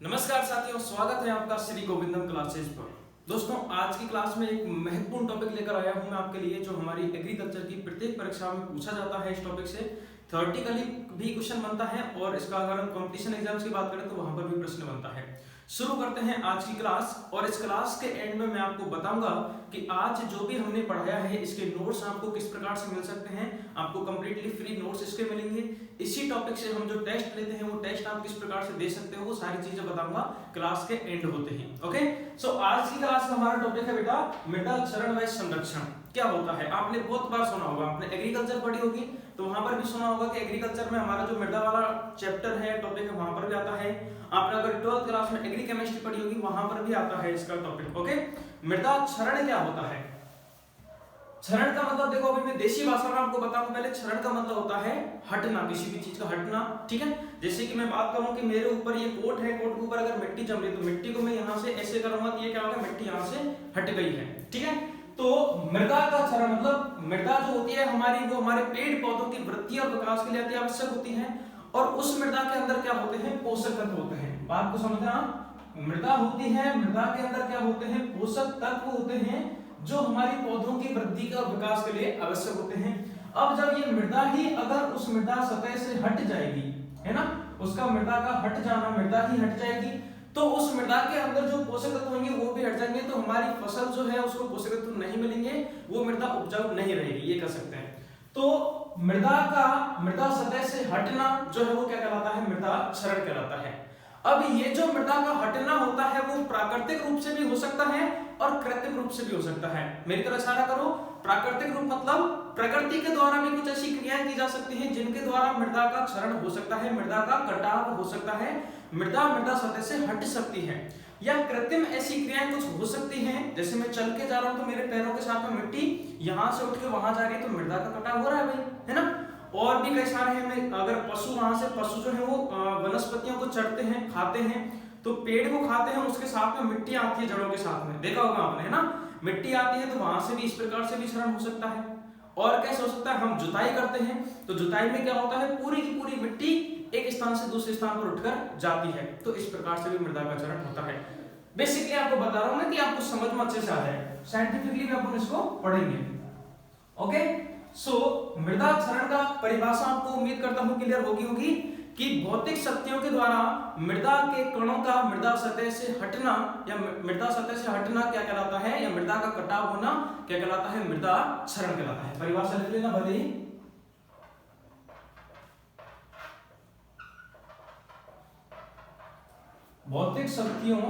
नमस्कार साथियों, स्वागत है आपका श्री गोविंदम क्लासेस पर। दोस्तों, आज की क्लास में एक महत्वपूर्ण टॉपिक लेकर आया हूं मैं आपके लिए, जो हमारी एग्रीकल्चर की प्रत्येक परीक्षा में पूछा जाता है। इस टॉपिक से थ्योरेटिकली भी क्वेश्चन बनता है और इसका अगर हम कॉम्पिटिशन एग्जाम्स की बात करें तो वहां पर भी प्रश्न बनता है। शुरू करते हैं आज की क्लास, और इस क्लास के एंड में मैं आपको बताऊंगा कि आज जो भी हमने पढ़ाया है इसके नोट्स आपको किस प्रकार से मिल सकते हैं। आपको कंप्लीटली फ्री नोट्स इसके मिलेंगे। इसी टॉपिक से हम जो टेस्ट लेते हैं वो टेस्ट आप किस प्रकार से दे सकते हो, वो सारी चीजें बताऊंगा क्लास के एंड होते ही। ओके, सो आज की क्लास का हमारा टॉपिक है बेटा मृदा क्षरण व संरक्षण। क्या होता है, आपने बहुत बार सुना होगा, आपने एग्रीकल्चर पढ़ी होगी तो वहां पर भी सुना होगा कि एग्रीकल्चर में हमारा जो मृदा वाला चैप्टर है, टॉपिक है, वहां पर भी आता है। आपने अगर 12th क्लास में एग्री केमिस्ट्री पढ़ी होगी वहां पर भी आता है इसका टॉपिक। ओके, मृदा क्षरण क्या होता है? क्षरण का मतलब देखो, अभी मैं देशी भाषा में आपको बताऊं। पहले क्षरण का मतलब होता है हटना, किसी भी चीज का हटना। ठीक है, जैसे कि मैं बात करूं कि मेरे ऊपर ये कोट है, कोट के ऊपर अगर मिट्टी जम रही तो मिट्टी को मैं यहां से ऐसे करूंगा तो ये क्या होगा, मिट्टी यहां से हट गई है। ठीक है, तो मृदा का क्षरण मतलब मृदा जो होती है हमारी, वो हमारे पेड़ पौधों की वृद्धि और विकास के लिए अति आवश्यक होती है। और उस मृदा के अंदर क्या होते हैं, पोषक तत्व होते हैं। बात को समझना, मृदा होती है, मृदा के अंदर क्या होते हैं, पोषक तत्व होते हैं जो हमारी पौधों की वृद्धि और विकास के लिए आवश्यक होते हैं। अब जब ये मृदा ही अगर उस मृदा सतह से हट जाएगी, है ना, उसका मृदा का हट जाना, मृदा ही हट जाएगी, तो उस मृदा के अंदर जो पोषक तत्व होंगे वो भी हट जाएंगे, तो हमारी फसल जो है उसको पोषक तत्व नहीं मिलेंगे, वो मृदा उपजाऊ नहीं रहेगी, ये कह सकते हैं। तो मृदा सतह से हटना जो है वो क्या कहलाता है, मृदा क्षरण कहलाता है। अब ये जो मृदा का हटना होता है वो प्राकृतिक रूप से भी हो सकता है और कृत्रिम रूप से भी हो सकता है। मेरी तरह इशारा करो। प्राकृतिक रूप मतलब प्रकृति के द्वारा भी कुछ ऐसी क्रियाएं की जा सकती हैं जिनके द्वारा मृदा का क्षरण हो सकता है, मृदा का कटाव हो सकता है, मृदा सतह से हट सकती है। या कृत्रिम ऐसी क्रियाएं कुछ हो सकती हैं, जैसे मैं चल के जा रहा हूं तो मेरे पैरों के साथ में मिट्टी यहां से उठ के वहां जा रही है, तो मृदा का कटाव हो रहा है भाई, है ना। और भी कई सारे हैं, अगर पशु वहां से, पशु जो है वो वनस्पतियों को चढ़ते हैं, खाते हैं, तो पेड़ को खाते हैं, उसके साथ में मिट्टी आती है जड़ों के साथ में, देखा होगा आपने, है ना, मिट्टी आती है, तो वहां से भी इस प्रकार से भी क्षरण हो सकता है। और कैसे हो सकता है, हम जुताई करते हैं तो जुताई में क्या होता है, पूरी की पूरी मिट्टी एक स्थान से दूसरे स्थान पर उठकर जाती है, तो इस प्रकार से भी मृदा का क्षरण होता है। बेसिकली आपको बता रहा हूं ना कि आपको समझ में अच्छे से आ जाए, साइंटिफिकली भी अपन इसको पढ़ेंगे। ओके, सो मृदा क्षरण का परिभाषा आपको उम्मीद करता हूं क्लियर होगी कि भौतिक शक्तियों के द्वारा मृदा के कणों का मृदा सतह से हटना, या मृदा सतह से हटना क्या कहलाता है, या मृदा का कटाव होना क्या कहलाता है, मृदा क्षरण कहलाता है। परिभाषा लिख लेना भले ही। भौतिक शक्तियों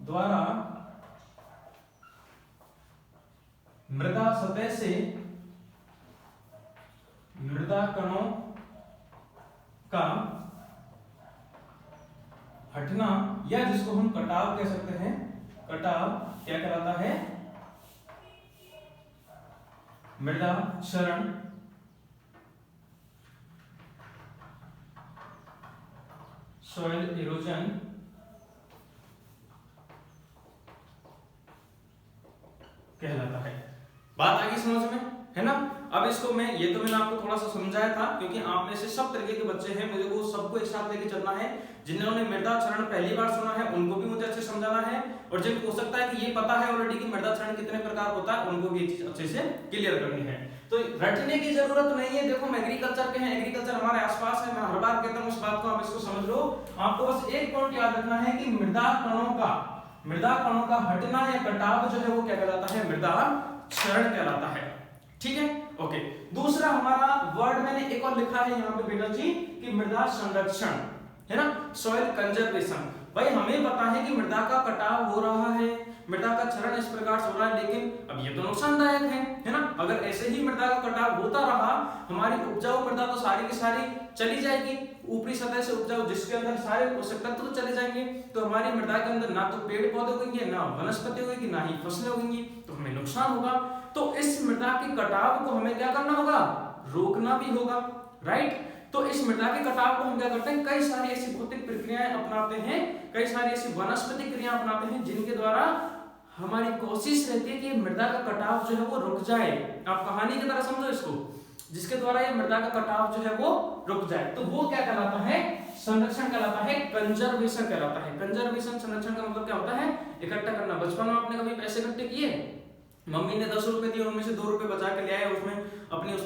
द्वारा मृदा सतह से मृदा कणों का हटना, या जिसको हम कटाव कह सकते हैं, कटाव क्या कहलाता है, मृदा क्षरण। सॉइल इरोजन कहलाता है। बात आ गई समझ में, है ना। अब इसको मैं, ये तो मैंने आपको थोड़ा सा समझाया था, क्योंकि आप में से सब तरीके के बच्चे हैं, मुझे वो सबको एक साथ लेके चलना है। जिन्होंने मृदा क्षरण पहली बार सुना है उनको भी मुझे अच्छे समझाना है, और जिनको हो सकता है कि ये पता है ऑलरेडी कि मृदा क्षरण कितने प्रकार होता है, उनको भी ये चीज अच्छे से क्लियर करनी है। तो रटने की जरूरत नहीं है। देखो, हम एग्रीकल्चर के हैं, एग्रीकल्चर हमारे आसपास है, मैं हर बार कहता हूँ उस बात को आप इसको समझ लो। आपको बस एक पॉइंट याद रखना है कि मृदा कणों का हटना या कटाव जो है वो क्या कहलाता है, मृदा क्षरण कहलाता है। ठीक है, ओके। दूसरा हमारा वर्ड मैंने एक और लिखा है यहाँ पे बेटा जी, कि मृदा संरक्षण, है ना, सॉइल कंजर्वेशन। भाई हमें पता है कि मृदा का कटाव हो रहा है, मृदा का क्षरण इस प्रकार से हो रहा है, लेकिन अब ये तो नुकसानदायक है ना। अगर ऐसे ही मृदा का कटाव होता रहा, हमारी उपजाऊ मृदा तो सारी की सारी चली जाएगी, ऊपरी सतह से उपजाऊ, जिसके अंदर सारे पोषक तत्व तो चले जाएंगे, तो हमारी मृदा के अंदर ना तो पेड़ पौधे होंगे, ना वनस्पति होगी, ना ही फसलें होंगी, तो हमें नुकसान होगा। तो इस मृदा के कटाव को हमें क्या करना होगा, रोकना भी होगा, राइट। तो इस मृदा के कटाव को हम क्या करते हैं, कई सारी ऐसी भौतिक प्रक्रियाएं अपनाते हैं, कई सारी ऐसी वनस्पतिक क्रिया अपनाते हैं, जिनके द्वारा हमारी कोशिश रहती है कि मृदा का कटाव जो है वो रुक जाए। आप कहानी की तरह समझो इसको, जिसके द्वारा ये मृदा का कटाव जो है वो रुक जाए, तो वो क्या कहलाता है, संरक्षण कहलाता है, कंजर्वेशन कहलाता है। कंजर्वेशन संरक्षण का मतलब क्या होता है? इकट्ठा करना। बचपन में आपने कभी पैसे इकट्ठे किए? मम्मी ने 10 रुपए दिए, उनमें से 2 रुपए बचा के ले आए, उसमें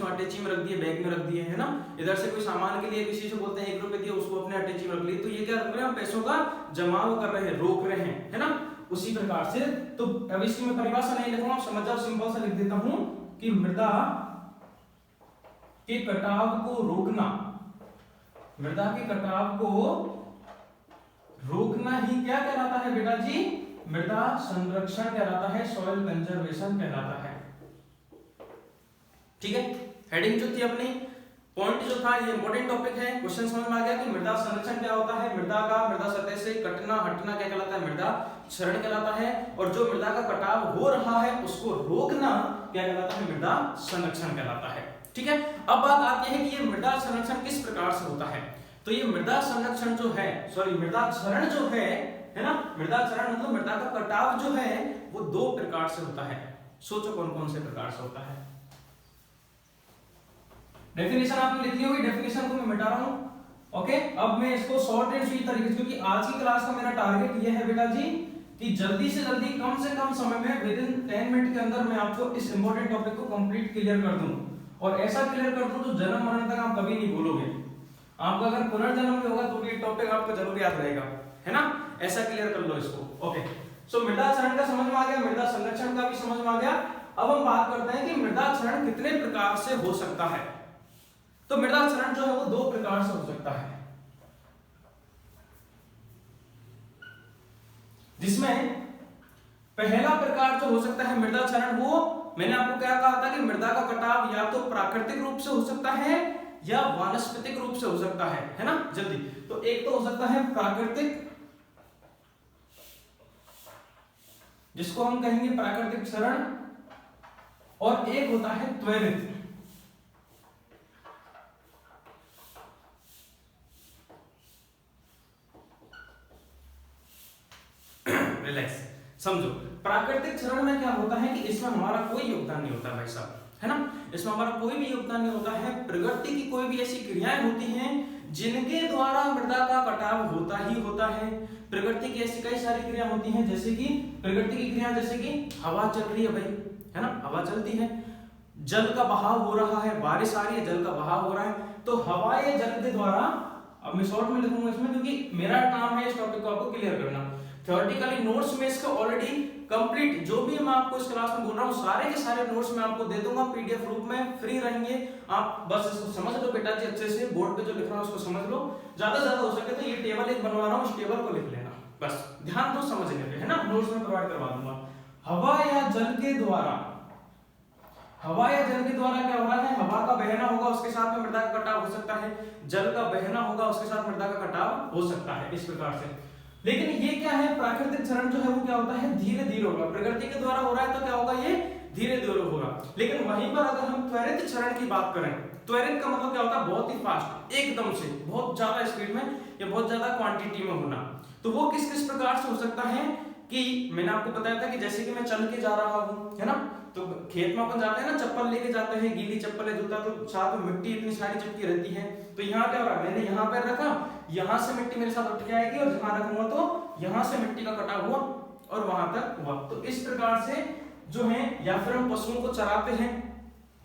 अटैची में रख दिए, बैग में रख दिए, है ना। इधर से कोई सामान के लिए किसी से बोलते हैं 1 रुपए दिए, उसको अपने अटैची में रख लिए, तो ये क्या कर रहे हैं? पैसों का जमाव कर रहे हैं, रोक रहे हैं, है ना। उसी प्रकार से तो अब इसकी मैं परिभाषा नहीं लिखूंगा, समझ जाओ, सिंपल सा लिख देता हूं कि मृदा के कटाव को रोकना, मृदा के कटाव को रोकना ही क्या कहलाता है बेटा जी? मृदा संरक्षण कहलाता है, सॉइल कंजर्वेशन कहलाता है। ठीक है, हेडिंग जो थी अपनी, पॉइंट जो था, ये इंपॉर्टेंट टॉपिक है। क्वेश्चन समझ में आ गया कि मृदा संरक्षण क्या होता है? मृदा सतह से कटना हटना क्या कहलाता है? मृदा क्षरण कहलाता है। और जो मृदा का कटाव हो रहा है उसको रोकना क्या कहलाता है? मृदा संरक्षण कहलाता है। ठीक है, अब बात आती है कि ये मृदा संरक्षण किस प्रकार से होता है। तो ये मृदा संरक्षण जो है, मृदा क्षरण जो है ना, मृदा क्षरण मतलब मृदा का कटाव जो है वो 2 प्रकार से होता है। सोचो कौन कौन से प्रकार से होता है। डेफिनेशन आपने लिख ली होगी, डेफिनेशन को मैं मिटा रहा हूं। ओके, अब मैं इसको शॉर्ट एंड स्वीट तरीके से, क्योंकि आज की क्लास का मेरा टारगेट ये है बेटा जी कि जल्दी से जल्दी कम से कम समय में विद इन 10 मिनट के अंदर मैं आपको इस इंपॉर्टेंट टॉपिक को कंप्लीट क्लियर कर दूं। और ऐसा क्लियर कर दूं तो जन्म मरण तक आप कभी नहीं भूलोगे। आपका अगर पुनर्जन्म भी होगा तो ये टॉपिक आपको जरूर याद रहेगा, है ना। ऐसा क्लियर कर लो इसको। ओके, सो मृदा क्षरण का समझ में आ गया, मृदा संरक्षण का भी समझ में आ गया। अब हम बात करते हैं कि मृदा क्षरण कितने प्रकार से हो सकता है। तो मृदा क्षरण जो है वो 2 प्रकार से हो सकता है, जिसमें पहला प्रकार जो हो सकता है मृदा क्षरण, वो मैंने आपको क्या कहा था कि मृदा का कटाव या तो प्राकृतिक रूप से हो सकता है या वानस्पतिक रूप से हो सकता है ना। जल्दी, तो एक तो हो सकता है प्राकृतिक, जिसको हम कहेंगे प्राकृतिक क्षरण, और एक होता है त्वरित। रिलैक्स, समझो। प्राकृतिक क्षरण में क्या होता है कि इसमें हमारा कोई योगदान नहीं होता भाई साहब, है ना। इसमें हमारा कोई भी योगदान नहीं होता है। प्रकृति की कोई भी ऐसी क्रियाएं होती हैं जिनके द्वारा मृदा का कटाव होता ही होता है। प्रकृति की ऐसी कई सारी क्रिया होती हैं, जैसे कि प्रकृति की क्रिया, जैसे कि हवा चल रही है भाई, है ना, हवा चलती है, जल का बहाव हो रहा है, बारिश आ रही है, जल का बहाव हो रहा है, तो हवा या जल के द्वारा, अब मैं शॉर्ट में लिखूंगा इसमें क्योंकि मेरा काम है इस टॉपिक को आपको क्लियर करना। थ्योरेटिकली नोट्स में इसका ऑलरेडी कंप्लीट, जो भी मैं आपको इस क्लास में बोल रहा हूँ सारे के सारे नोट्स मैं आपको दे दूंगा, पीडीएफ रूप में फ्री रहेंगे। आप बस इसको समझ लो बेटा जी, अच्छे से बोर्ड पे जो लिख रहा हूँ उसको समझ लो। ज्यादा से ज्यादा हो सके तो ये टेबल एक बनवा रहा हूँ, इस टेबल को लिख लेना, बस ध्यान दो समझने पे, है ना। नोट्स में प्रोवाइड करवा दूंगा। हवा या जल के द्वारा, हवा या जल के द्वारा क्या हो रहा है? हवा का बहना होगा, उसके साथ में मृदा का कटाव हो सकता है। जल का बहना होगा, उसके साथ मृदा का कटाव हो सकता है, इस प्रकार से। लेकिन ये क्या है, प्राकृतिक क्षरण जो है वो क्या होता है? धीरे धीरे होगा। प्रकृति के द्वारा हो रहा है तो क्या होगा? ये धीरे धीरे होगा। लेकिन वहीं पर अगर हम त्वरित क्षरण की बात करें, त्वरित का मतलब क्या होता है? बहुत ही फास्ट, एकदम से, बहुत ज्यादा स्पीड में या बहुत ज्यादा क्वांटिटी में होना। तो वो किस किस प्रकार से हो सकता है कि मैंने आपको बताया था कि जैसे कि मैं चल के जा रहा हूँ, है ना, तो खेत में अपन जाते हैं ना, चप्पल लेके जाते हैं, गीली चप्पल है, जूता, तो साथ में मिट्टी इतनी सारी चिपकी रहती है। तो यहाँ क्या हो रहा है? मैंने यहाँ पैर रखा, यहाँ से मिट्टी मेरे साथ उठ के आएगी, और जहाँ रखूंगा तो यहाँ से मिट्टी का कटाव हुआ और वहां तक हुआ। तो इस प्रकार से जो है, या फिर हम पशुओं को चराते हैं,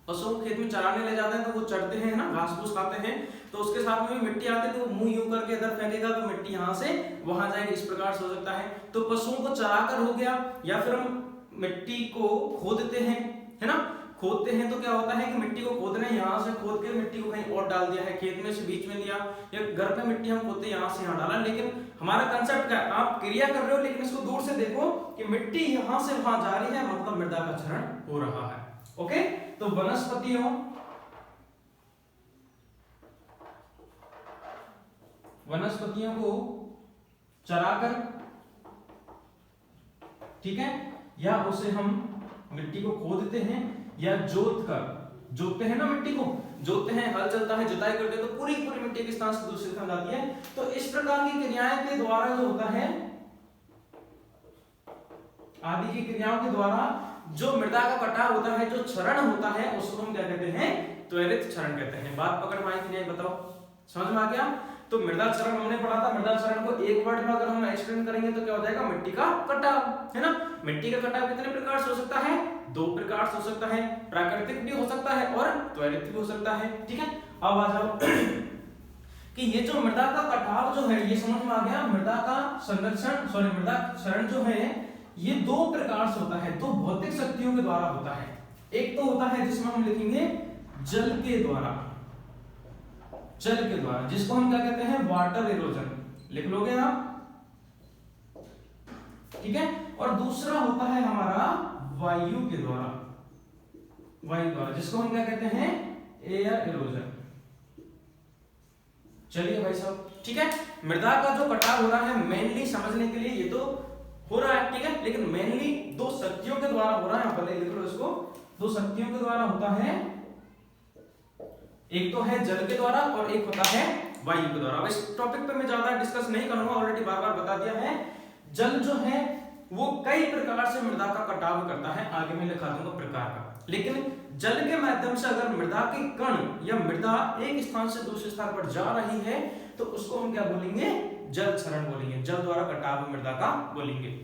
पशुओं को खेत में चराने ले जाते हैं तो वो चढ़ते हैं ना, घास फूस खाते हैं, तो उसके साथ में भी मिट्टी आती है, तो मुंह यूं करके इधर फेंकेगा तो मिट्टी यहाँ से वहां जाएगी, इस प्रकार से हो सकता है। तो पशुओं को चरा कर हो गया, या फिर हम मिट्टी को खोदते हैं, है ना, खोदते हैं तो क्या होता है कि मिट्टी को खोदने, यहाँ से खोद के मिट्टी को कहीं और डाल दिया है, खेत में से बीच में लिया, या घर पे मिट्टी हम खोदते यहाँ से यहाँ डाला। लेकिन हमारा कंसेप्ट क्या है? आप क्रिया कर रहे हो लेकिन इसको दूर से देखो कि मिट्टी यहाँ से वहां जा रही है, मतलब मृदा का क्षरण हो रहा है। ओके, तो वनस्पतियों को चराकर, ठीक है, या उसे हम मिट्टी को खोदते हैं या जोतते हैं ना, मिट्टी को जोतते हैं, हल चलता है, जुताई करते हैं, तो पूरी पूरी मिट्टी किस स्थान से दूसरे स्थान जाती है। तो इस प्रकार की क्रियाएं के द्वारा जो होता है, आदि की क्रियाओं के द्वारा जो मृदा का कटाव होता है, जो क्षरण होता है, उसको हम क्या कहते हैं? त्वरित क्षरण कहते हैं। बात पकड़ में आई कि नहीं बताओ, समझ में आ गया? तो मृदा क्षरण हमने पढ़ा था, मृदा क्षरण को एक वर्ड में अगर हम एक्सप्लेन करेंगे तो क्या हो जाएगा, मिट्टी का कटाव, है ना। मिट्टी का कटाव कितने प्रकार से हो सकता है, 2 प्रकार से हो सकता है, प्राकृतिक भी हो सकता है और त्वरित भी हो सकता है, ठीक है। अब आ जाओ कि ये जो मृदा का कटाव जो है, ये समझ में आ गया, मृदा का संरक्षण मृदा क्षरण जो है ये 2 प्रकार से होता है, 2 भौतिक शक्तियों के द्वारा होता है। एक तो होता है जिसमें हम लिखेंगे जल के द्वारा, जिसको हम क्या कहते हैं, वाटर इरोजन, लिख लोगे आप, ठीक है। और दूसरा होता है हमारा वायु के द्वारा, जिसको हम क्या कहते हैं, एयर इरोजन। चलिए भाई साहब, ठीक है। मृदा का जो कटाव हो रहा है मेनली समझने के लिए ये तो हो रहा है, ठीक है, लेकिन मेनली 2 शक्तियों के द्वारा हो रहा है, पहले लिख लो इसको, 2 शक्तियों के द्वारा होता है, एक तो है जल के द्वारा और एक होता है वायु के द्वारा। अब इस टॉपिक पे मैं ज्यादा डिस्कस नहीं करूंगा, ऑलरेडी बार-बार बता दिया है। जल जो है वो कई प्रकार से मृदा का कटाव करता है, आगे मैं लिखा दूंगा प्रकार का, लेकिन जल के माध्यम से अगर मृदा के कण या मृदा एक स्थान से दूसरे स्थान पर जा रही है तो उसको हम क्या बोलेंगे, जल क्षरण बोलेंगे, जल द्वारा कटाव मृदा का बोलेंगे।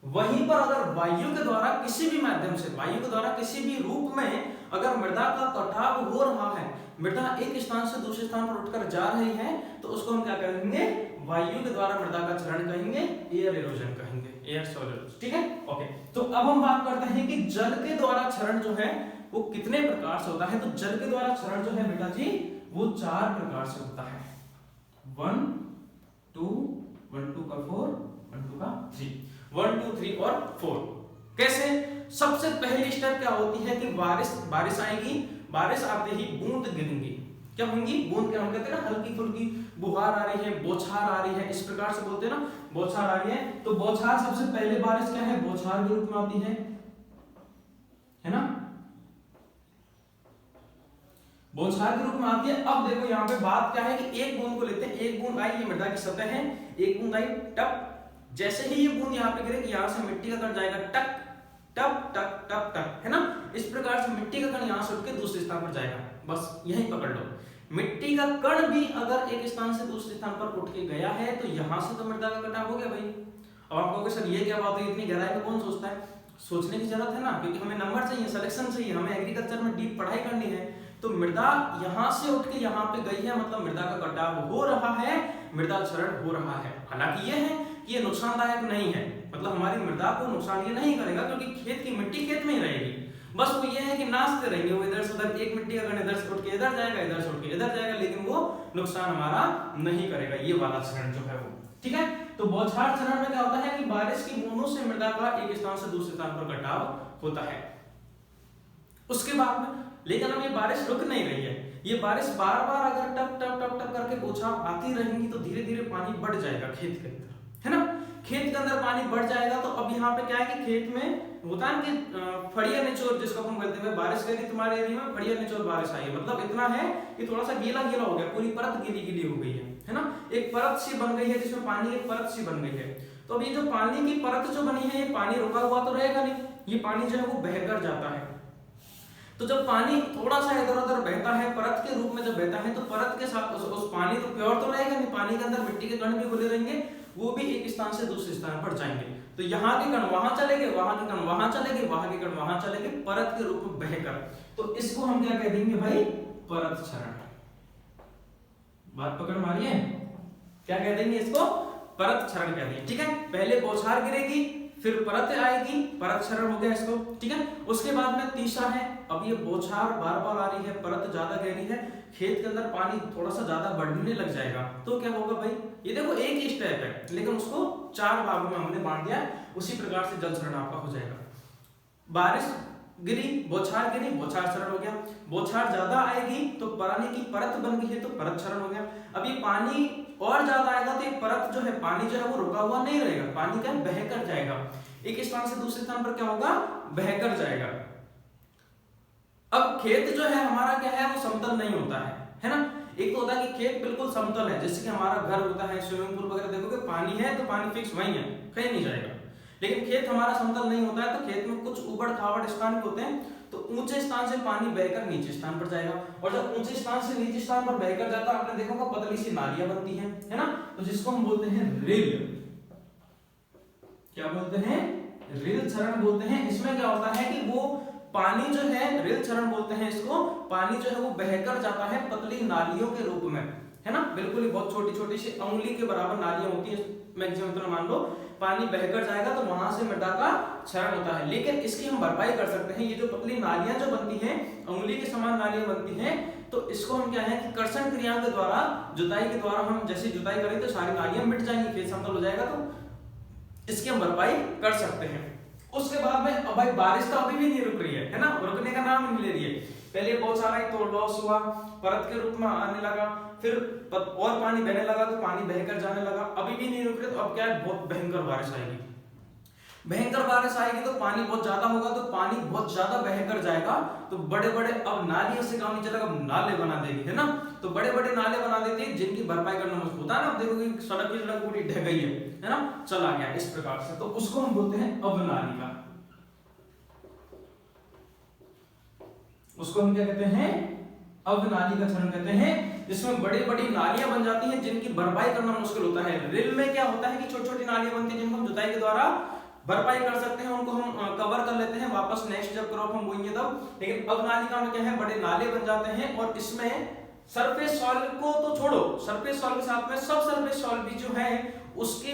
वहीं पर अगर वायु के द्वारा किसी भी माध्यम से, वायु के द्वारा किसी भी रूप में अगर मृदा का कटाव हो रहा है, मृदा एक स्थान से दूसरे स्थान पर उठकर जा रही है, तो उसको हम क्या कहेंगे, वायु के द्वारा मृदा का क्षरण कहेंगे, एयर इरोजन कहेंगे, एयर सोल्यूशन, ठीक है, ओके। तो अब हम बात करते हैं कि जल के द्वारा क्षरण जो है वो कितने प्रकार से होता है। तो जल के द्वारा क्षरण जो है बेटा जी वो 4 प्रकार से होता है, 1 2 1 2 का 4 1 2 का 3, 1 2 3 और 4। कैसे, सबसे पहली स्टेप क्या होती है कि बारिश आएगी, बारिश आते ही बूंद गिरेंगी, क्या होंगी, बूंद, क्या हम कहते हैं ना, हल्की फुल्की बुहार आ रही है, बौछार आ रही है, इस प्रकार से बोलते हैं ना, बौछार आ रही है। तो बौछार सबसे पहले बारिश क्या है, बौछार के रूप में आती है ना, बौछार के रूप में आती है। अब देखो यहाँ पे बात क्या है कि एक बूंद को लेते हैं, एक बूंद आई, ये मृदा की सतह है, एक बूंद आई टप, जैसे ही ये बूंद यहाँ पे गिरेगी, यहाँ से मिट्टी का कण जाएगा टक टप टक टप टक, है ना, इस प्रकार से मिट्टी का कण यहाँ से उठ के दूसरे स्थान पर जाएगा, बस यही पकड़ लो। मिट्टी का कण भी अगर एक स्थान से दूसरे स्थान पर उठ के गया है तो यहाँ से तो मृदा का कटाव हो गया भाई। अब आप कहोगे सर ये क्या बात है, इतनी गहराई में कौन सोचता है, सोचने की जरूरत है ना, क्योंकि हमें नंबर चाहिए, सिलेक्शन चाहिए, हमें एग्रीकल्चर में डीप पढ़ाई करनी है। तो मृदा यहाँ से उठ के यहाँ पे गई है, मतलब मृदा का कटाव हो रहा है, मृदा क्षरण हो रहा है। हालांकि ये है कि ये नुकसानदायक नहीं है, मतलब हमारी मृदा को नुकसान ये नहीं करेगा, क्योंकि खेत की मिट्टी खेत में ही रहेगी, बस वो ये है कि नाचते रहेंगे, वो इधर से उधर, एक मिट्टी का कण इधर से उठ के इधर जाएगा, इधर से उठ के इधर जाएगा, लेकिन वो नुकसान हमारा नहीं करेगा, ये वाला क्षरण जो है वो, ठीक है। तो बौछार क्षरण में क्या होता है कि बारिश की बूंदों से मृदा का एक स्थान से दूसरे स्थान पर कटाव होता है। उसके बाद में, लेकिन अब ये बारिश रुक नहीं रही है, ये बारिश बार बार अगर टप टप टप टप करके बौछार आती रहेंगी तो धीरे धीरे पानी बढ़ जाएगा खेत के अंदर, है ना, खेत के अंदर पानी बढ़ जाएगा। तो अब यहाँ पे क्या है कि खेत में होता है कि फड़िया निचोड़, जिसको हम कहते हैं, बारिश करी तुम्हारे एरिया में फड़िया निचोड़ बारिश आई है, मतलब इतना है कि थोड़ा सा गीला गीला हो गया, पूरी परत गीली गीली हो गई है ना, एक परत सी बन गई है जिसमें पानी एक परत सी बन गई है। तो अब ये जो पानी की परत जो बनी है, ये पानी रुका हुआ तो रहेगा नहीं, ये पानी जो है वो बहकर जाता है। तो जब पानी थोड़ा सा इधर उधर बहता है, परत के रूप में जब बहता है, तो परत के साथ उस पानी तो प्योर तो रहेगा नहीं, पानी के अंदर मिट्टी के कण भी घुले रहेंगे, वो भी एक स्थान से दूसरे स्थान पर जाएंगे। तो यहाँ के कण वहां चले गए, वहां के कण वहां चले गए, वहां के कण वहां चले गए, परत के रूप में बहकर। तो इसको हम क्या कह देंगे भाई, परत क्षरण। बात पकड़ मारिए, क्या कह देंगे इसको, परत क्षरण कह देंगे, ठीक है। पहले बौछार गिरेगी, फिर परत आएगी, परत क्षरण हो गया इसको, ठीक है। उसके बाद में तीसरा है, अब ये बौछार बार बार आ रही है, परत ज्यादा गहरी है, खेत के अंदर पानी थोड़ा सा ज्यादा बढ़ने लग जाएगा, तो क्या होगा भाई, ये देखो एक ही स्टेप है, लेकिन उसको 4 भागों में हमने बांट दिया, उसी प्रकार से जल क्षरण आपका हो जाएगा। बारिश गिरी, बौछार गिरी, बौछार क्षरण हो गया। बौछार ज्यादा आएगी तो पानी की परत बन गई है, तो परत क्षरण हो गया। अब ये पानी और ज्यादा आएगा तो ये परत जो है, पानी जो है वो रुका हुआ नहीं रहेगा, पानी क्या बहकर जाएगा, एक स्थान से दूसरे स्थान पर क्या होगा, बहकर जाएगा। अब खेत जो है हमारा क्या है, वो समतल नहीं होता है ना। एक तो होता है कि खेत बिल्कुल समतल है, जैसे कि हमारा घर होता है, स्विमिंग पूल वगैरह देखोगे पानी है तो पानी फिक्स वहीं है, कहीं नहीं जाएगा। लेकिन खेत हमारा समतल नहीं होता है, तो खेत में कुछ उबड़ खाबड़ स्थान होते हैं, तो ऊंचे स्थान से पानी बहकर नीचे स्थान पर जाएगा, और जब ऊंचे स्थान से नीचे स्थान पर बहकर जाता है, आपने देखा होगा पतली सी नालियां बनती हैं, है ना, तो जिसको हम बोलते हैं रिल। क्या बोलते हैं? रिल क्षरण बोलते हैं। इसमें क्या होता है कि वो पानी जो है, रिल क्षरण बोलते हैं इसको, पानी जो है वो बहकर जाता है पतली नालियों के रूप में, है ना, बिल्कुल ही बहुत छोटी छोटी सी अंगुली के बराबर नालियां होती है मैक्सिमम, तो मान लो पानी बहकर जाएगा तो वहां से मृदा का क्षरण होता है। लेकिन इसकी हम भरपाई कर सकते हैं, ये जो पतली नालियां जो बनती हैं, अंगुली के समान नालियां बनती हैं, तो इसको हम क्या है कि कर्षण क्रिया के द्वारा, जुताई के द्वारा, हम जैसे जुताई करें तो सारी नालियां मिट जाएंगी, खेत समतल हो जाएगा, तो इसकी हम भरपाई कर सकते हैं। उसके बाद में अब भाई बारिश तो अभी भी नहीं रुक रही है ना, रुकने का नाम नहीं ले रही है। पहले बहुत सारा एक तो लॉस हुआ, परत के रूप में आने लगा, फिर और पानी बहने लगा तो पानी बहकर जाने लगा, अभी भी नहीं रुक रही, तो अब क्या है, बहुत भयंकर बारिश आएगी। भयंकर बारिश आएगी तो पानी बहुत ज्यादा होगा, तो पानी बहुत ज्यादा बहकर जाएगा, तो बड़े बड़े, अब नालियों से काम नहीं चलेगा, अब नाले बना देगी, है ना, तो बड़े बड़े नाले बना देती है जिनकी भरपाई करना मुश्किल होता है ना। अब देखोगे सड़क की सड़क पूरी ढह गई है ना, चला गया इस प्रकार से, तो उसको हम बोलते हैं अवनालिका। उसको हम क्या कहते हैं? अवनालिका क्षरण कहते हैं, जिसमें बड़ी बड़ी नालियां बन जाती हैं जिनकी भरपाई करना मुश्किल होता है। रिल में क्या होता है कि छोटी छोटी नालियां बनती हैं जिनको हम जुताई के द्वारा भरपाई कर सकते हैं, उनको हम कवर कर लेते हैं वापस नेक्स्ट जब क्रॉप हम बोएंगे तब। लेकिन अवनालिका में क्या है, बड़े नाले बन जाते हैं, और इसमें सरफेस सॉइल को तो छोड़ो, सरफेस सॉइल के साथ में सब सरफेस सॉइल भी जो है उसका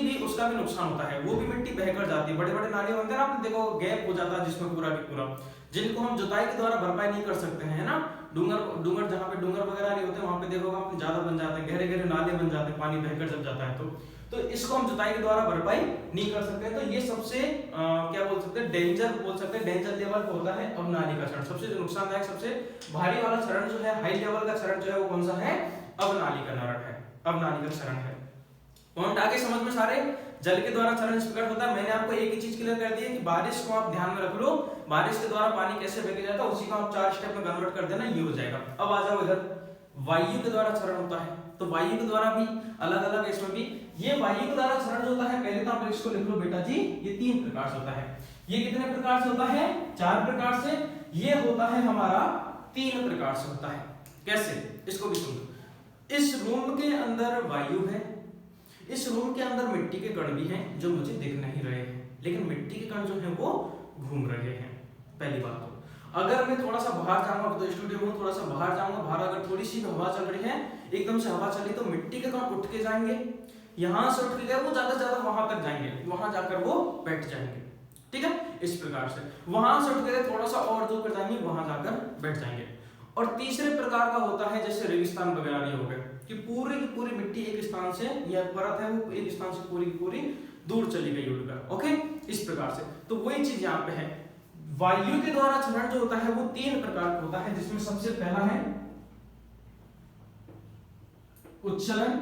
भी नुकसान होता है, वो भी मिट्टी बहकर जाती है। बड़े बड़े नाले बनते हैं ना, आपने देखो गैप हो जाता है जिसमें पूरा की पूरा, जिनको हम जुताई के द्वारा भरपाई नहीं कर सकते हैं, है ना। डूंगर जहाँ पे डूंगर वगैरह नहीं होते वहां पे देखोगे आप ज्यादा बन जाते हैं, गहरे गहरे नाले बन जाते हैं पानी बहकर जब जाता है, तो इसको हम जुताई के द्वारा भरपाई नहीं कर सकते। तो ये सबसे क्या बोल सकते हैं, डेंजर बोल सकते हैं, डेंजर लेवल पे होता है अवनालिका क्षरण। सबसे जो नुकसानदायक, सबसे भारी वाला क्षरण जो है, हाई लेवल का क्षरण जो है वो कौन सा है? अवनालिका क्षरण है, अवनालिका क्षरण है। पॉइंट आगे समझ में सारे? जल के द्वारा क्षरण इस प्रकार होता है। मैंने आपको एक ही चीज क्लियर कर दी है कि बारिश को आप ध्यान में रख लो, बारिश के द्वारा पानी कैसे बह जाता है, उसी को आप 4 स्टेप में कन्वर्ट कर देना, ये हो जाएगा। अब आ जाओ इधर, वायु के द्वारा क्षरण होता है, तो वायु के द्वारा भी अलग अलग, इसमें भी ये वायु के द्वारा क्षरण होता है। पहले तो आप इसको लिख लो बेटा जी, ये 3 प्रकार से होता है। ये कितने प्रकार से होता है? 4 प्रकार से। ये होता है हमारा 3 प्रकार से होता है। कैसे? इसको भी सुनो। इस रूम के अंदर वायु है, इस रूम के अंदर मिट्टी के कण भी हैं जो मुझे दिख नहीं रहे हैं, लेकिन मिट्टी के कण जो हैं वो घूम रहे हैं। पहली बात तो अगर मैं थोड़ा सा बाहर जाऊंगा, तो स्टूडियो में थोड़ा सा बाहर जाऊंगा, बाहर अगर थोड़ी सी हवा चल रही है, एकदम से हवा चली, तो मिट्टी के कण उठ के जाएंगे, यहां से उठ के गए वो ज्यादा से ज्यादा वहां तक जाएंगे, वहां जाकर वो बैठ जाएंगे, ठीक है, इस प्रकार से। वहां से उठ के थोड़ा सा और दूर कर जाएंगे, वहां जाकर बैठ जाएंगे। और तीसरे प्रकार का होता है जैसे रेगिस्तान वगैरह ये हो गए, कि पूरी की पूरी मिट्टी एक स्थान से, यह परत है वो एक स्थान से पूरी की पूरी दूर चली गई उड़कर, ओके, इस प्रकार से। तो वही चीज यहाँ पे है। वायु के द्वारा क्षरण जो होता है वो 3 प्रकार का होता है, जिसमें सबसे पहला है उच्चलन,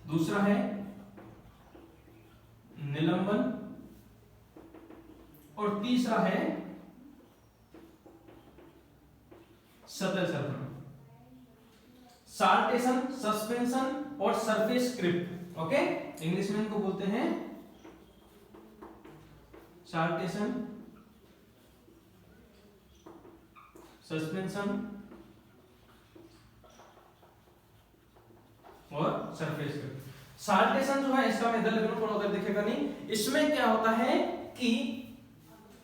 दूसरा है निलंबन, और तीसरा है सतह क्षरण। साल्टेशन, सस्पेंशन और सरफेस क्रिप, ओके, इंग्लिश में इनको बोलते हैं साल्टेशन, सस्पेंशन और सरफेस क्रिप। साल्टेशन जो है इसका मैं इधर लिख लूं, थोड़ा उधर दिखेगा नहीं। इसमें क्या होता है कि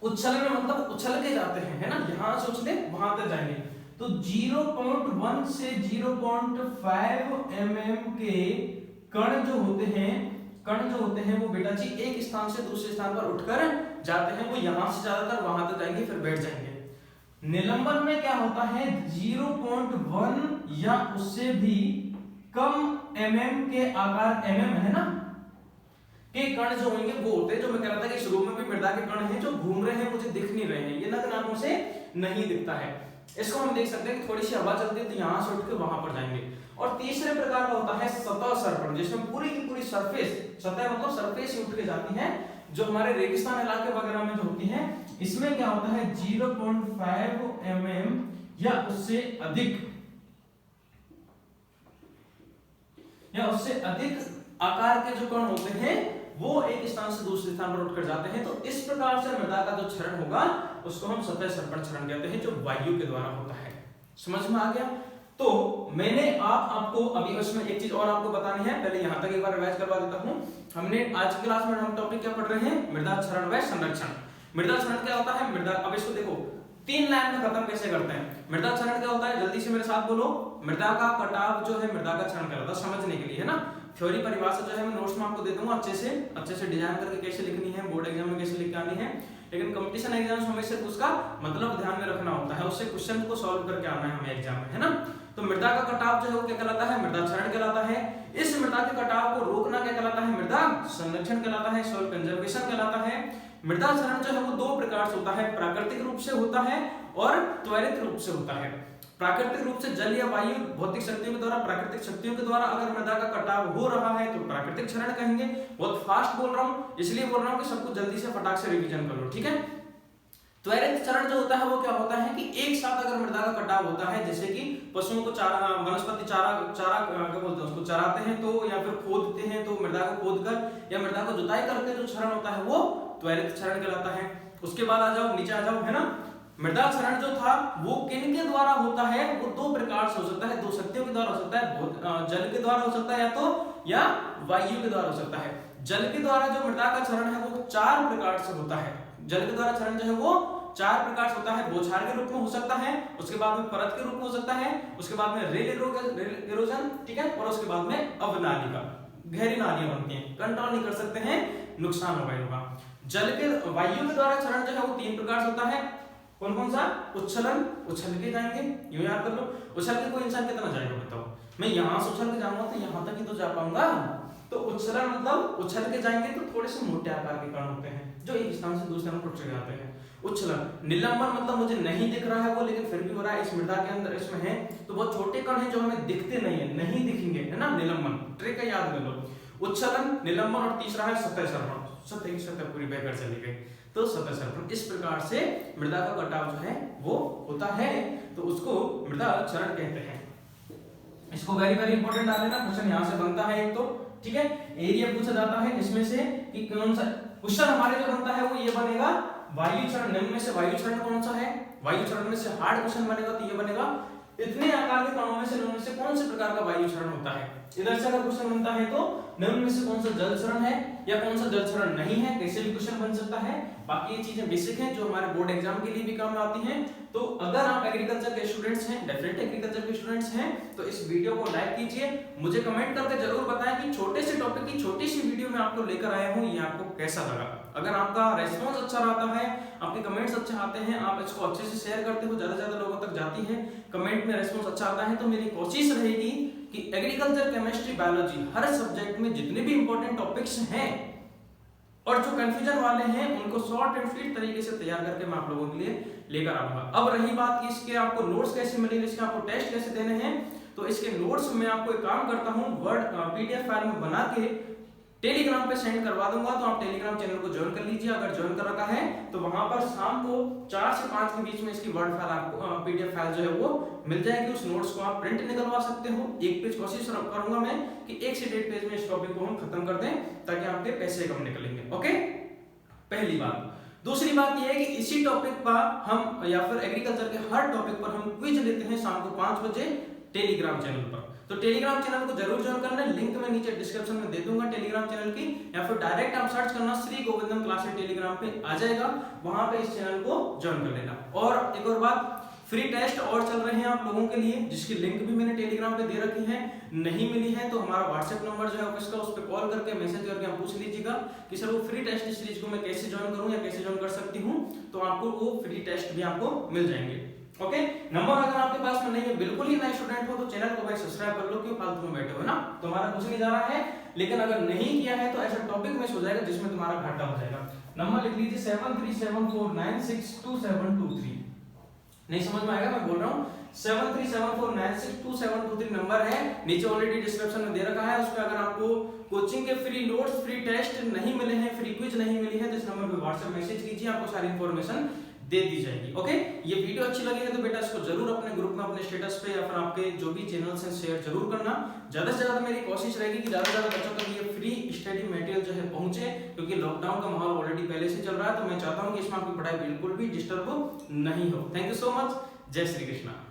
उछल में मतलब उछल के जाते हैं, है ना, यहां से उछले वहां तक जाएंगे, तो 0.1 से 0.5 mm के कण जो होते हैं वो बेटा जी एक स्थान से दूसरे स्थान पर उठकर जाते हैं, वो यहां से ज्यादातर वहां तक जाएंगे, फिर बैठ जाएंगे। निलंबन में क्या होता है, 0.1 या उससे भी कम mm के आकार, mm है ना, के कण जो होंगे वो होते हैं, जो मैं कह रहा था कि इस रूम में भी मृदा के कण हैं जो घूम रहे हैं, मुझे दिख नहीं रहे हैं, ये नग्न आंखों से नहीं दिखता है। इसको हम देख सकते हैं कि थोड़ी सी हवा चलती है तो यहां से उठ के वहां पर जाएंगे। और तीसरे प्रकार का होता है सतह सर्पण, जिसमें पूरी की पूरी सरफेस, सतह मतलब सरफेस ही उठ के जाती है, जो हमारे रेगिस्तान इलाके वगैरह में जो होती है। इसमें क्या होता है 0.5 mm या उससे अधिक आकार के जो कण होते हैं वो एक स्थान से दूसरे स्थान पर उठकर जाते हैं। तो इस प्रकार से मृदा का जो क्षरण होगा उसको हम सतह सर्पण क्षरण कहते हैं, जो वायु के द्वारा होता है। समझ में आ गया? तो मैंने आपको अभी उसमें एक चीज और आपको बतानी है, पहले यहां तक एक बार रिवाइज करवा देता हूं। हमने आज की क्लास में हम टॉपिक क्या पढ़ रहे हैं? मृदा क्षरण व संरक्षण। मृदा क्षरण क्या होता है? मृदा, अब इसको देखो 3 लाइन में खत्म कैसे करते हैं। मृदा क्षरण क्या होता है? जल्दी से मेरे साथ बोलो। मृदा का कटाव जो है मृदा का क्षरण कहलाता है, समझने के लिए, है ना। थ्योरी परिभाषा जो है मैं नोट्स में आपको दे दूंगा, अच्छे से डिजाइन करके कैसे लिखनी है, बोर्ड एग्जाम में कैसे लिख के आनी है। लेकिन कंपटीशन एग्जाम में सिर्फ उसका मतलब ध्यान में रखना होता है, उससे क्वेश्चन को सॉल्व करके आना है हमें एग्जाम में, है ना। तो मृदा का कटाव जो है वो क्या कहलाता है? मृदा क्षरण कहलाता है। इस मृदा के कटाव को रोकना क्या कहलाता है? मृदा संरक्षण कहलाता है, सॉइल कंजर्वेशन कहलाता है। मृदा क्षरण जो है वो 2 प्रकार से होता है, प्राकृतिक रूप से होता है और त्वरित रूप से होता है। प्राकृतिक रूप से जल या वायु भौतिक शक्तियों के द्वारा, प्राकृतिक शक्तियों के द्वारा अगर मृदा का कटाव हो रहा है तो प्राकृतिक क्षरण कहेंगे। बहुत फास्ट बोल रहा हूं, इसलिए बोल रहा हूं कि सबको जल्दी से फटाक से रिवीजन कर लो, ठीक है। त्वरित क्षरण जो होता है वो क्या होता है कि एक साथ अगर मृदा का कटाव होता है, जैसे कि पशुओं को चारा, वनस्पति चारा क्या बोलते हैं उसको, चराते हैं तो, या फिर खोदते हैं तो, मृदा को खोदकर या मृदा को जुताई करके जो क्षरण होता है वो त्वरित क्षरण कहलाता है। उसके बाद आ जाओ, नीचे आ जाओ, है ना। मृदा क्षरण जो था वो किन के द्वारा होता है? वो 2 प्रकार से हो सकता है, 2 शक्तियों के द्वारा हो सकता है, जल के द्वारा हो सकता है या वायु के द्वारा हो सकता है। जल के द्वारा जो मृदा का क्षरण है वो 4 प्रकार से होता है। जल के द्वारा क्षरण जो है वो 4 प्रकार से होता है। बौछार के रूप में हो सकता है, उसके बाद में परत के रूप में हो सकता है, उसके बाद में रेल इरोजन, ठीक है, और उसके बाद में अवनालिका, गहरी नालियां बनती हैं, कंट्रोल नहीं कर सकते हैं, नुकसान होगा। जल के, वायु के द्वारा क्षरण जो है वो 3 प्रकार से होता है। कौन कौन सा? उच्छलन, उछल के जाएंगे, यूं याद कर लो। उछल के कोई इंसान कितना जाएगा बताओ? मैं यहां से उछल के जाऊंगा तो यहां तक ही तो जा पाऊंगा। तो उच्छलन मतलब उछल के जाएंगे तो थोड़े से मोटे आकार के कण होते हैं जो एक स्थान से दूसरे स्थान पर चले जाते हैं। उच्छलन। निलंबन मतलब मुझे नहीं दिख रहा है वो, लेकिन फिर भी हो रहा है, इस मृदा के अंदर इसमें है तो बहुत छोटे कण हैं जो हमें दिखते नहीं है, नहीं दिखेंगे, है ना। निलंबन, ट्रिक है, याद कर लो। उच्छलन, निलंबन, और तीसरा है सतह सर्पण। सतह की सतह पूरी बहकर चली गई तो सतह सर्पण। इस प्रकार से मृदा का कटाव जो है वो होता है, तो उसको मृदा क्षरण कहते हैं। इसको वेरी वेरी इंपॉर्टेंट डाल लेना, क्वेश्चन यहाँ से बनता है एक तो, ठीक है। एरिया पूछा जाता है इसमें से कि कौन सा क्वेश्चन हमारे जो बनता है वो ये बनेगा, वायु क्षरण। निम्न में से वायु क्षरण कौन सा है? वायु क्षरण में से हार्ड क्वेश्चन बनेगा तो ये बनेगा, इतने आकार के कणों में से निम्न में से कौन से प्रकार का वायु क्षरण होता है। इधर से अगर क्वेश्चन बनता है तो निम्न में से कौन सा जल क्षरण है या कौन सा जल क्षरण नहीं है, कैसे भी क्वेश्चन बन सकता है। बाकी ये चीजें बेसिक हैं जो हमारे बोर्ड एग्जाम के लिए भी काम आती हैं। तो अगर आप एग्रीकल्चर के स्टूडेंट्स हैं, डेफिनेटली एग्रीकल्चर के स्टूडेंट्स हैं, तो इस वीडियो को लाइक कीजिए। मुझे कमेंट करके जरूर बताएं कि छोटे से टॉपिक की छोटी सी वीडियो में आपको लेकर आया हूं, ये आपको कैसा लगा। अगर आपका रेस्पॉन्स अच्छा रहता है, आपके कमेंट्स अच्छे आते हैं, आप इसको अच्छे से शेयर करते हो, ज्यादा से ज्यादा लोगों तक जाती है, कमेंट में रेस्पॉन्स अच्छा आता है, तो मेरी कोशिश रहेगी कि एग्रीकल्चर, केमिस्ट्री, बायोलॉजी हर सब्जेक्ट में जितने भी इंपॉर्टेंट टॉपिक्स हैं और जो कंफ्यूजन वाले हैं उनको शॉर्ट एंड स्वीट तरीके से तैयार करके मैं आप लोगों के लिए लेकर आऊंगा। अब रही बात कि इसके आपको नोट्स कैसे मिलेंगे, इसके आपको टेस्ट कैसे देने हैं, तो इसके नोट्स में आपको एक काम करता हूं, वर्ड पीडीएफ फाइल में बना के टेलीग्राम पे सेंड करवा दूंगा, तो आप टेलीग्राम चैनल को ज्वाइन कर लीजिए। अगर ज्वाइन कर रखा है तो वहां पर शाम को 4 से 5 के बीच में इसकी वर्ड फाइल आपको, पीडीएफ फाइल जो है वो मिल जाएगी। उस नोट्स को आप प्रिंट निकलवा सकते हो। एक पेज कोशिश करूंगा मैं कि 1 से 1.5 पेज में इस टॉपिक को हम खत्म कर दें ताकि आपके पैसे कम निकलेंगे। ओके, पहली बात। दूसरी बात यह है कि इसी टॉपिक पर हम या फिर एग्रीकल्चर के हर टॉपिक पर हम क्विज लेते हैं शाम को 5 बजे टेलीग्राम चैनल पर। तो टेलीग्राम चैनल को जरूर ज्वाइन करना है, लिंक मैं नीचे डिस्क्रिप्शन में दे दूंगा टेलीग्राम चैनल की, या फिर डायरेक्ट आप सर्च करना श्री गोविंदम क्लासेस टेलीग्राम पे आ जाएगा, वहां पे इस चैनल को ज्वाइन कर लेना। और एक और बात, फ्री टेस्ट और चल रहे हैं आप लोगों के लिए, जिसकी लिंक भी मैंने टेलीग्राम पे दे रखी है। नहीं मिली है तो हमारा व्हाट्सएप नंबर जो है ऑफिस का, उस पर कॉल करके मैसेज करके आप पूछ लीजिएगा कि सर वो फ्री टेस्ट सीरीज को मैं कैसे ज्वाइन करूं या कैसे ज्वाइन कर सकती हूं, तो आपको वो फ्री टेस्ट भी आपको मिल जाएंगे। ओके, नंबर अगर आपके पास में नहीं है, बिल्कुल ही नए स्टूडेंट हो, तो चैनल को भाई सब्सक्राइब कर लो, क्यों फालतू में बैठे हो ना, तुम्हारा कुछ नहीं जा रहा है। लेकिन अगर नहीं किया है तो ऐसा टॉपिक मिस हो जाएगा जिसमें तुम्हारा घाटा हो जाएगा। नंबर लिख लीजिए 7374962723। नहीं समझ में आएगा मैं बोल रहा हूँ, 7374962723 नंबर है, नीचे ऑलरेडी डिस्क्रिप्शन में दे रखा है। उस पर अगर आपको कोचिंग के फ्री नोट्स, फ्री टेस्ट नहीं मिले हैं, फ्री क्विज नहीं मिली है, तो इस नंबर पे व्हाट्सएप मैसेज कीजिए, आपको सारी इंफॉर्मेशन दे दी जाएगी। ओके, ये वीडियो अच्छी लगी है तो बेटा इसको जरूर अपने ग्रुप में, अपने स्टेटस पे या फिर आपके जो भी चैनल्स हैं शेयर जरूर करना। ज्यादा से ज्यादा मेरी कोशिश रहेगी कि ज्यादा से ज्यादा बच्चों तक ये फ्री स्टडी मटेरियल जो है पहुंचे, क्योंकि लॉकडाउन का माहौल ऑलरेडी पहले से चल रहा है, तो मैं चाहता हूँ कि इसमें आपकी पढ़ाई बिल्कुल भी डिस्टर्ब नहीं हो। Thank you so much. जय श्री कृष्णा।